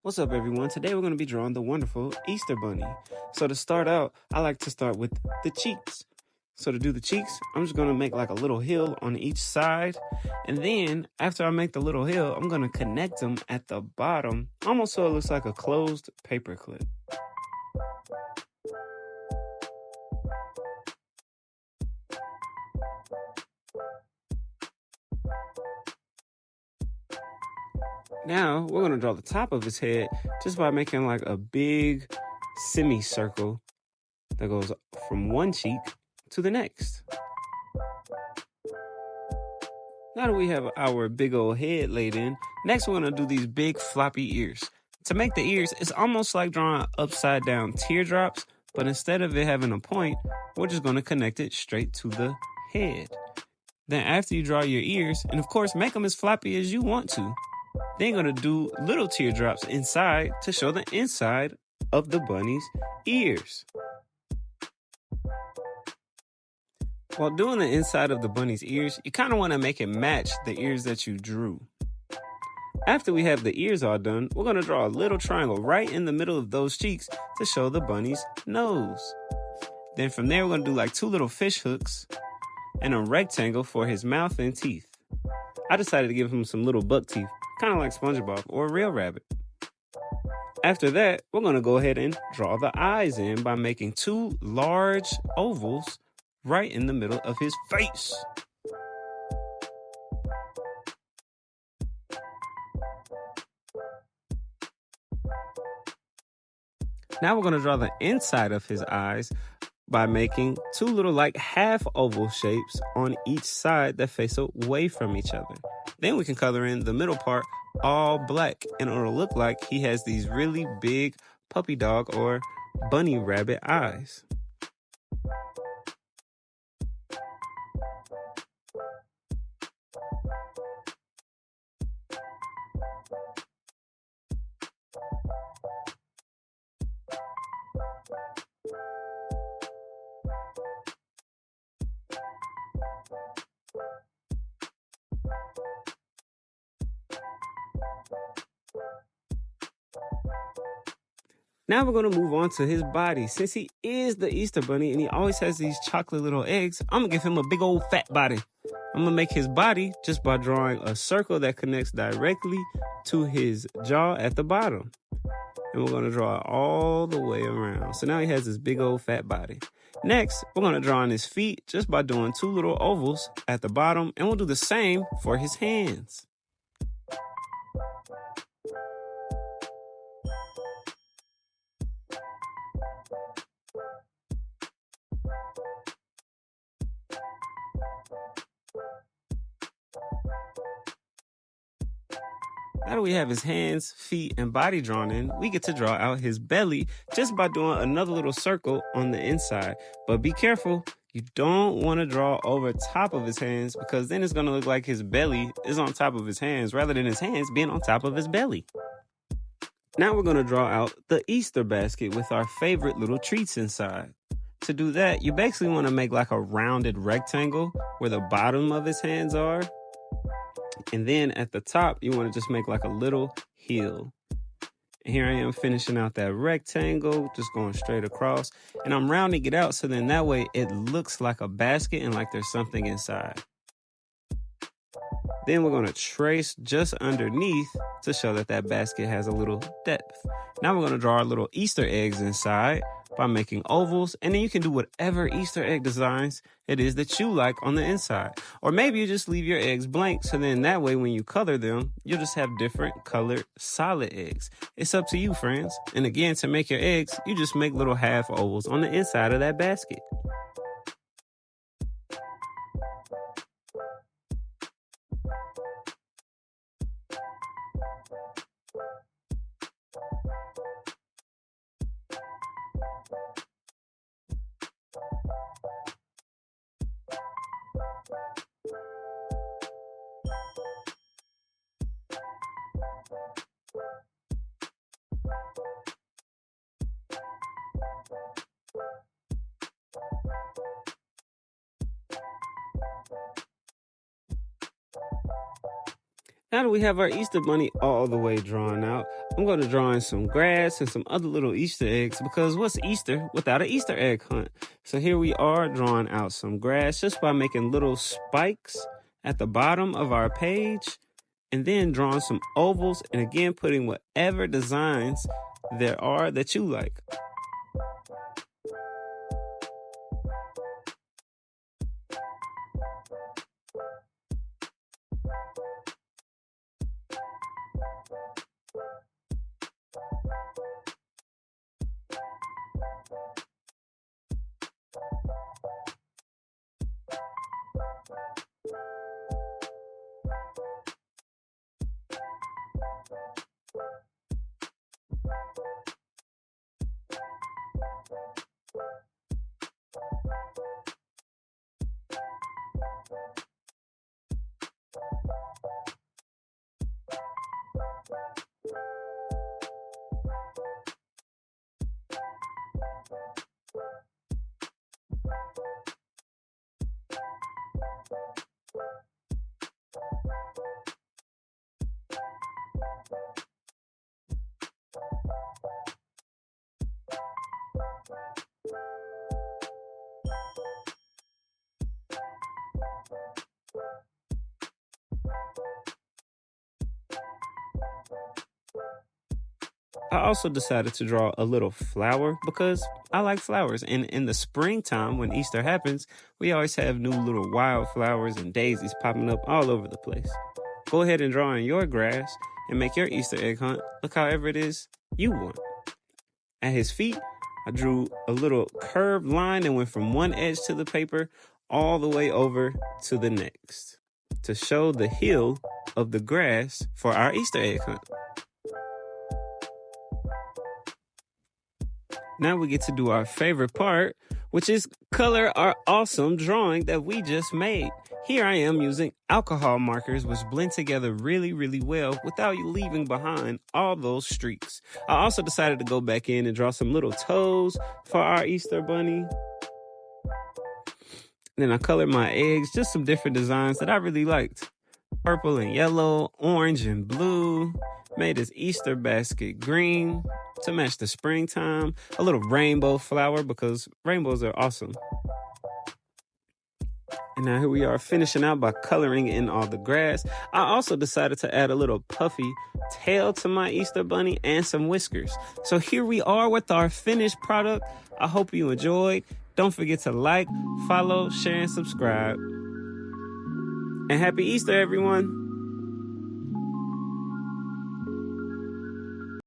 What's up, everyone? Today we're going to be drawing the wonderful Easter Bunny. So to start out, I like to start with the cheeks. So to do the cheeks, I'm just going to make like a little hill on each side. And then after I make the little hill, I'm going to connect them at the bottom, almost so it looks like a closed paper clip. Now we're going to draw the top of his head just by making like a big semicircle that goes from one cheek to the next. Now that we have our big old head laid in, next we're going to do these big floppy ears. To make the ears, it's almost like drawing upside down teardrops, but instead of it having a point, we're just going to connect it straight to the head. Then after you draw your ears, and of course make them as floppy as you want to, then you're going to do little teardrops inside to show the inside of the bunny's ears. While doing the inside of the bunny's ears, you kind of want to make it match the ears that you drew. After we have the ears all done, we're going to draw a little triangle right in the middle of those cheeks to show the bunny's nose. Then from there, we're going to do like two little fish hooks and a rectangle for his mouth and teeth. I decided to give him some little buck teeth, kind of like SpongeBob or a real rabbit. After that, we're going to go ahead and draw the eyes in by making two large ovals right in the middle of his face. Now we're going to draw the inside of his eyes by making two little like half oval shapes on each side that face away from each other. Then we can color in the middle part all black, and it'll look like he has these really big puppy dog or bunny rabbit eyes. Now we're going to move on to his body. Since he is the Easter Bunny and he always has these chocolate little eggs, I'm going to give him a big old fat body. I'm going to make his body just by drawing a circle that connects directly to his jaw at the bottom. And we're going to draw it all the way around. So now he has this big old fat body. Next, we're going to draw on his feet just by doing two little ovals at the bottom. And we'll do the same for his hands. Now that we have his hands, feet, and body drawn in, we get to draw out his belly just by doing another little circle on the inside. But be careful, you don't want to draw over top of his hands because then it's going to look like his belly is on top of his hands rather than his hands being on top of his belly. Now we're going to draw out the Easter basket with our favorite little treats inside. To do that, you basically want to make like a rounded rectangle where the bottom of his hands are. And then at the top, you want to just make like a little heel. And here I am finishing out that rectangle, just going straight across. And I'm rounding it out so then that way it looks like a basket and like there's something inside. Then we're going to trace just underneath to show that that basket has a little depth. Now we're going to draw our little Easter eggs inside by making ovals, and then you can do whatever Easter egg designs it is that you like on the inside. Or maybe you just leave your eggs blank, so then that way when you color them, you'll just have different colored solid eggs. It's up to you, friends. And again, to make your eggs, you just make little half ovals on the inside of that basket. Now that we have our Easter bunny all the way drawn out, I'm going to draw in some grass and some other little Easter eggs, because what's Easter without an Easter egg hunt? So here we are drawing out some grass just by making little spikes at the bottom of our page, and then drawing some ovals, and again putting whatever designs there are that you like. I also decided to draw a little flower because I like flowers. And in the springtime, when Easter happens, we always have new little wildflowers and daisies popping up all over the place. Go ahead and draw in your grass and make your Easter egg hunt look however it is you want. At his feet, I drew a little curved line and went from one edge to the paper all the way over to the next to show the heel of the grass for our Easter egg hunt. Now we get to do our favorite part, which is color our awesome drawing that we just made. Here I am using alcohol markers, which blend together really, really well without you leaving behind all those streaks. I also decided to go back in and draw some little toes for our Easter bunny. Then I colored my eggs, just some different designs that I really liked. Purple and yellow, orange and blue. Made his Easter basket green to match the springtime. A little rainbow flower because rainbows are awesome. And now here we are finishing out by coloring in all the grass. I also decided to add a little puffy tail to my Easter bunny and some whiskers. So here we are with our finished product. I hope you enjoyed. Don't forget to like, follow, share, and subscribe. And happy Easter, everyone.